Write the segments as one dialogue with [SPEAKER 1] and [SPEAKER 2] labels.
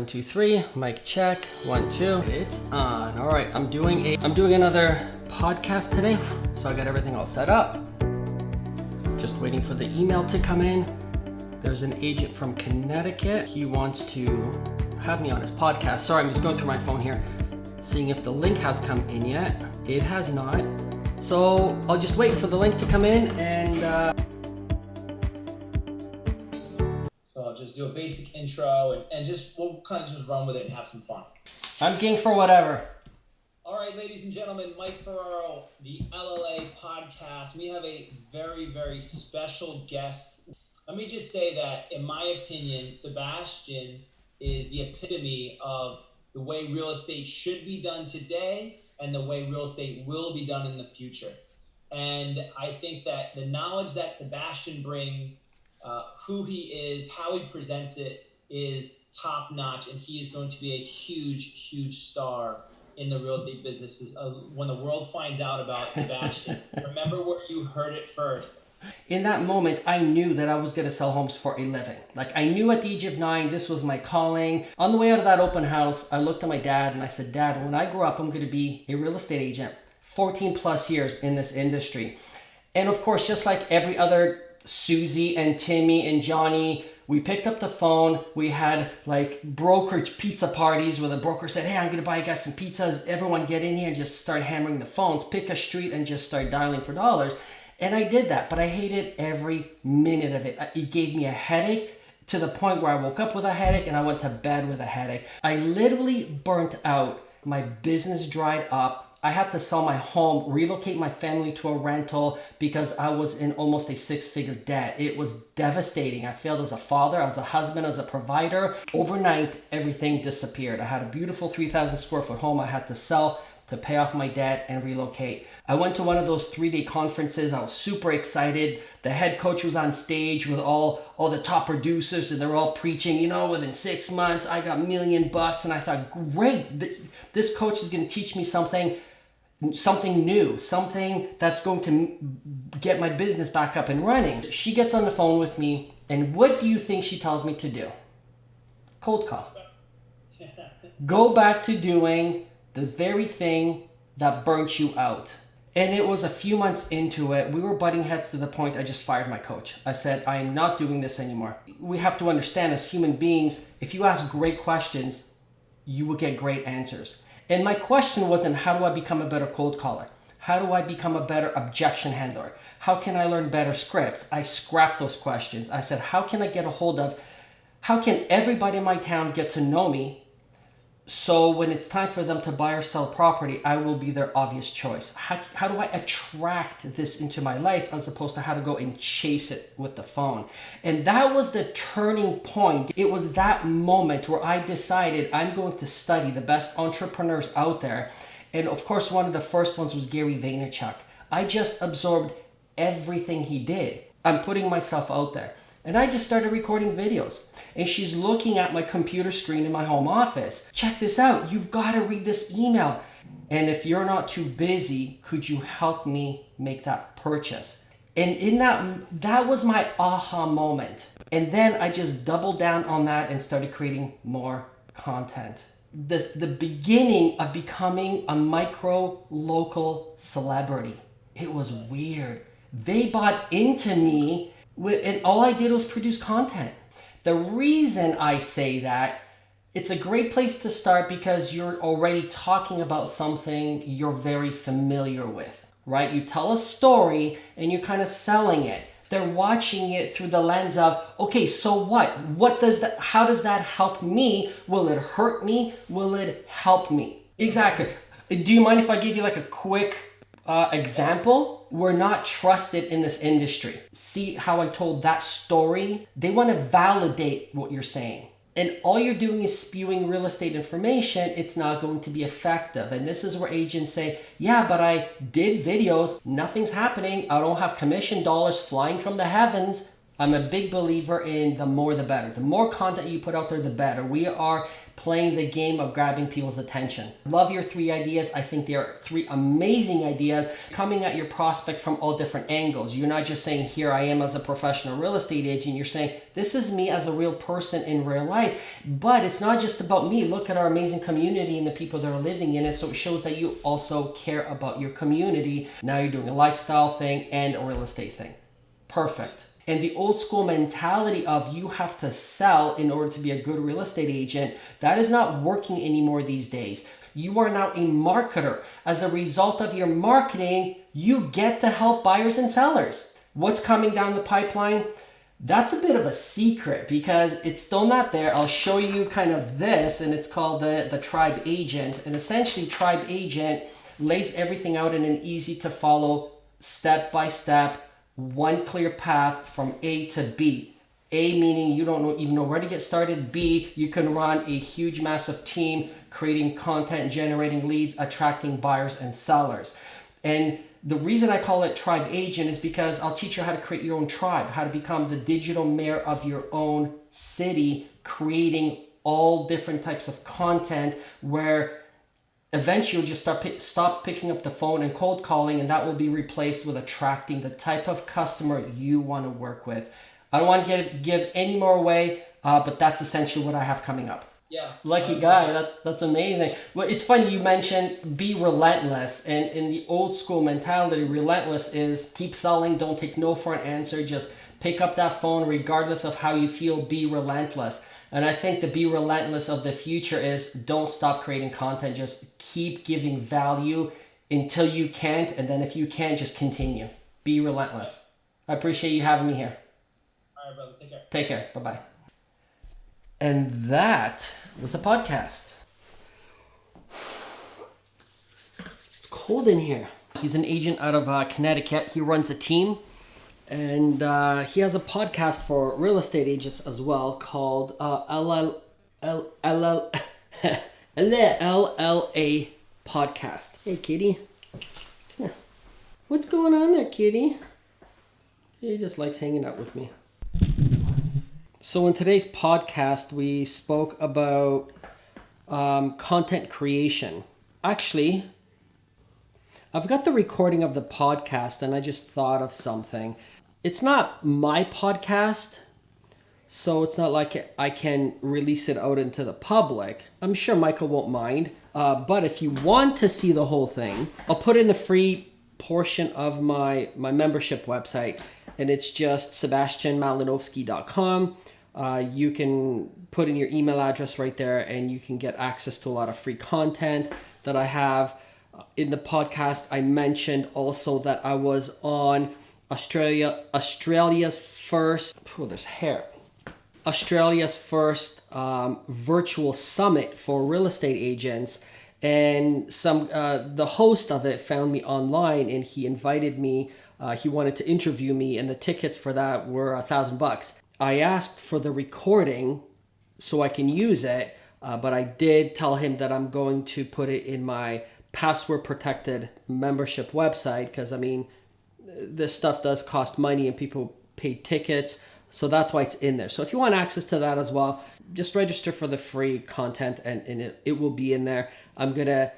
[SPEAKER 1] 1, 2, 3, mic check, 1, 2, it's on. All right, I'm doing another podcast today. So I got everything all set up. Just waiting for the email to come in. There's an agent from Connecticut. He wants to have me on his podcast. Sorry, I'm just going through my phone here, seeing if the link has come in yet. It has not. So I'll just wait for the link to come in and
[SPEAKER 2] So I'll just do a basic intro and we'll kind of just run with it and have some fun.
[SPEAKER 1] I'm game for whatever.
[SPEAKER 2] All right, ladies and gentlemen, Mike Ferraro, the LLA podcast. We have a very, very special guest. Let me just say that, in my opinion, Sebastian is the epitome of the way real estate should be done today and the way real estate will be done in the future. And I think that the knowledge that Sebastian brings, who he is, how he presents it is top notch, and he is going to be a huge, huge star in the real estate businesses. When the world finds out about Sebastian, remember where you heard it first.
[SPEAKER 1] In that moment, I knew that I was going to sell homes for a living. Like, I knew at the age of 9, this was my calling. On the way out of that open house, I looked at my dad and I said, Dad, when I grow up, I'm going to be a real estate agent, 14 plus years in this industry. And of course, just like every other Susie and Timmy and Johnny, we picked up the phone. We had like brokerage pizza parties where the broker said, hey, I'm going to buy you guys some pizzas. Everyone get in here and just start hammering the phones, pick a street and just start dialing for dollars. And I did that, but I hated every minute of it. It gave me a headache to the point where I woke up with a headache and I went to bed with a headache. I literally burnt out. My business dried up. I had to sell my home, relocate my family to a rental because I was in almost a 6-figure debt. It was devastating. I failed as a father, as a husband, as a provider. Overnight, everything disappeared. I had a beautiful 3,000 square foot home I had to sell to pay off my debt and relocate. I went to one of those 3-day conferences. I was super excited. The head coach was on stage with all the top producers and they were all preaching, you know, within 6 months, I got $1 million. And I thought, great, this coach is going to teach me something new, something that's going to get my business back up and running. She gets on the phone with me, and what do you think she tells me to do? Cold call. Go back to doing the very thing that burnt you out. And it was a few months into it. We were butting heads to the point I just fired my coach. I said, I am not doing this anymore. We have to understand as human beings, if you ask great questions, you will get great answers. And my question wasn't, how do I become a better cold caller? How do I become a better objection handler? How can I learn better scripts? I scrapped those questions. I said, how can everybody in my town get to know me? So when it's time for them to buy or sell property, I will be their obvious choice. How do I attract this into my life as opposed to how to go and chase it with the phone? And that was the turning point. It was that moment where I decided I'm going to study the best entrepreneurs out there. And of course, one of the first ones was Gary Vaynerchuk. I just absorbed everything he did. I'm putting myself out there. And I just started recording videos. And she's looking at my computer screen in my home office. Check this out. You've got to read this email. And if you're not too busy, could you help me make that purchase? And in that was my aha moment. And then I just doubled down on that and started creating more content. The beginning of becoming a micro local celebrity. It was weird. They bought into me and all I did was produce content. The reason I say that, it's a great place to start because you're already talking about something you're very familiar with, right? You tell a story and you're kind of selling it. They're watching it through the lens of, okay, so what? How does that help me? Will it hurt me? Will it help me? Exactly. Do you mind if I give you like a quick example? We're not trusted in this industry. See how I told that story? They want to validate what you're saying. And all you're doing is spewing real estate information. It's not going to be effective. And this is where agents say, yeah, but I did videos. Nothing's happening. I don't have commission dollars flying from the heavens. I'm a big believer in the more the better. The more content you put out there, the better. We are playing the game of grabbing people's attention. Love your 3 ideas. I think they are 3 amazing ideas coming at your prospect from all different angles. You're not just saying, here I am as a professional real estate agent. You're saying, this is me as a real person in real life. But it's not just about me. Look at our amazing community and the people that are living in it. So it shows that you also care about your community. Now you're doing a lifestyle thing and a real estate thing. Perfect. And the old school mentality of you have to sell in order to be a good real estate agent, that is not working anymore these days. You are now a marketer. As a result of your marketing, you get to help buyers and sellers. What's coming down the pipeline? That's a bit of a secret because it's still not there. I'll show you kind of this, and it's called the Tribe Agent. And essentially, Tribe Agent lays everything out in an easy to follow, step-by-step, one clear path from A to B. A meaning you don't even know where to get started. B, you can run a huge, massive team, creating content, generating leads, attracting buyers and sellers. And the reason I call it Tribe Agent is because I'll teach you how to create your own tribe, how to become the digital mayor of your own city, creating all different types of content where eventually you'll just stop picking up the phone and cold calling, and that will be replaced with attracting the type of customer you want to work with. I don't want to give any more away, but that's essentially what I have coming up.
[SPEAKER 2] Yeah.
[SPEAKER 1] Lucky guy, that's amazing. Well, it's funny you mentioned be relentless, and in the old school mentality, relentless is keep selling, don't take no for an answer, just pick up that phone regardless of how you feel, be relentless. And I think the be relentless of the future is don't stop creating content, just keep giving value until you can't, and then if you can't, just continue. Be relentless. I appreciate you having me here.
[SPEAKER 2] All right, brother, take care.
[SPEAKER 1] Take care, bye-bye. And that was a podcast. It's cold in here. He's an agent out of Connecticut. He runs a team. And he has a podcast for real estate agents as well called LLA Podcast. Hey, kitty. Come here. What's going on there, kitty? He just likes hanging out with me. So in today's podcast, we spoke about content creation. Actually, I've got the recording of the podcast and I just thought of something. It's not my podcast, so it's not like I can release it out into the public. I'm sure Michael won't mind. But if you want to see the whole thing, I'll put in the free portion of my membership website, and it's just sebastianmalinowski.com. You can put in your email address right there, and you can get access to a lot of free content that I have. In the podcast, I mentioned also that I was on Australia's first virtual summit for real estate agents, and the host of it found me online and he invited me. He wanted to interview me, and the tickets for that were $1,000. I asked for the recording so I can use it, but I did tell him that I'm going to put it in my password protected membership website, because I mean, this stuff does cost money and people pay tickets, so that's why it's in there. So if you want access to that as well, just register for the free content, and it will be in there. I'm gonna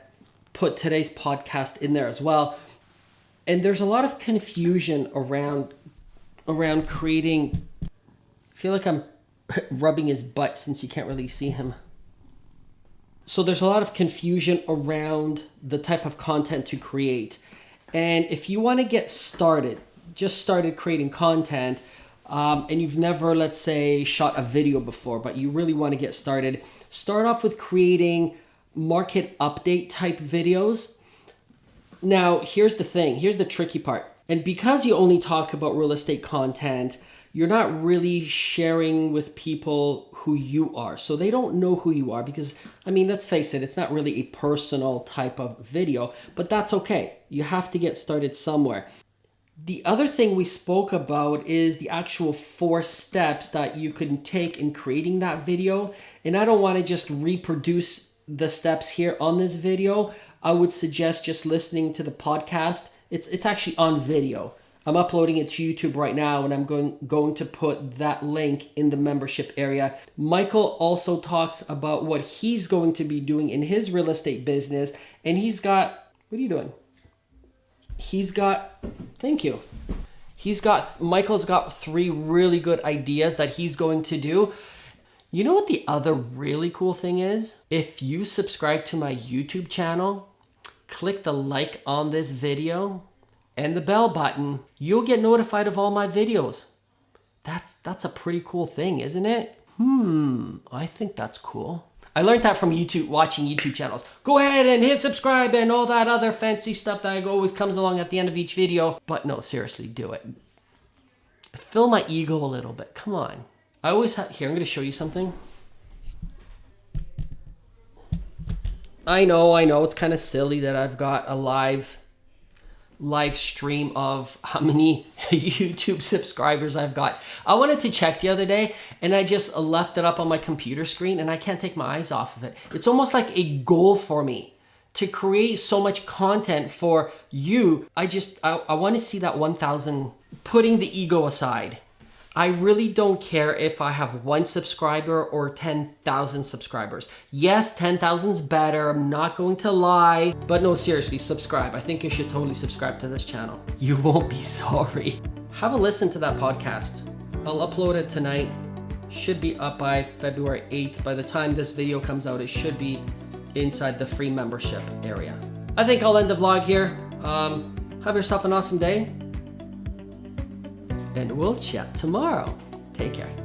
[SPEAKER 1] put today's podcast in there as well. And there's a lot of confusion around creating. I feel like I'm rubbing his butt since you can't really see him. So there's a lot of confusion around the type of content to create. And if you want to get started, just started creating content, and you've never, let's say, shot a video before, but you really want to get started, start off with creating market update type videos. Now, here's the thing. Here's the tricky part. And because you only talk about real estate content, you're not really sharing with people who you are. So they don't know who you are because, I mean, let's face it, it's not really a personal type of video, but that's okay. You have to get started somewhere. The other thing we spoke about is the actual 4 steps that you can take in creating that video. And I don't want to just reproduce the steps here on this video. I would suggest just listening to the podcast. It's actually on video. I'm uploading it to YouTube right now, and I'm going to put that link in the membership area. Michael also talks about what he's going to be doing in his real estate business, and he's got, what are you doing? Thank you. Michael's got 3 really good ideas that he's going to do. You know what the other really cool thing is? If you subscribe to my YouTube channel, click the like on this video and the bell button, you'll get notified of all my videos. That's a pretty cool thing, isn't it? I think that's cool. I learned that from YouTube, watching YouTube channels. Go ahead and hit subscribe and all that other fancy stuff that always comes along at the end of each video. But no, seriously, do it. Fill my ego a little bit, come on. I always here, I'm gonna show you something. I know, it's kind of silly that I've got a live stream of how many YouTube subscribers I've got. I wanted to check the other day and I just left it up on my computer screen and I can't take my eyes off of it. It's almost like a goal for me to create so much content for you. I want to see that 1,000, putting the ego aside. I really don't care if I have 1 subscriber or 10,000 subscribers. Yes, 10,000's better, I'm not going to lie. But no, seriously, subscribe. I think you should totally subscribe to this channel. You won't be sorry. Have a listen to that podcast. I'll upload it tonight. Should be up by February 8th. By the time this video comes out, it should be inside the free membership area. I think I'll end the vlog here. Have yourself an awesome day. And we'll chat tomorrow. Take care.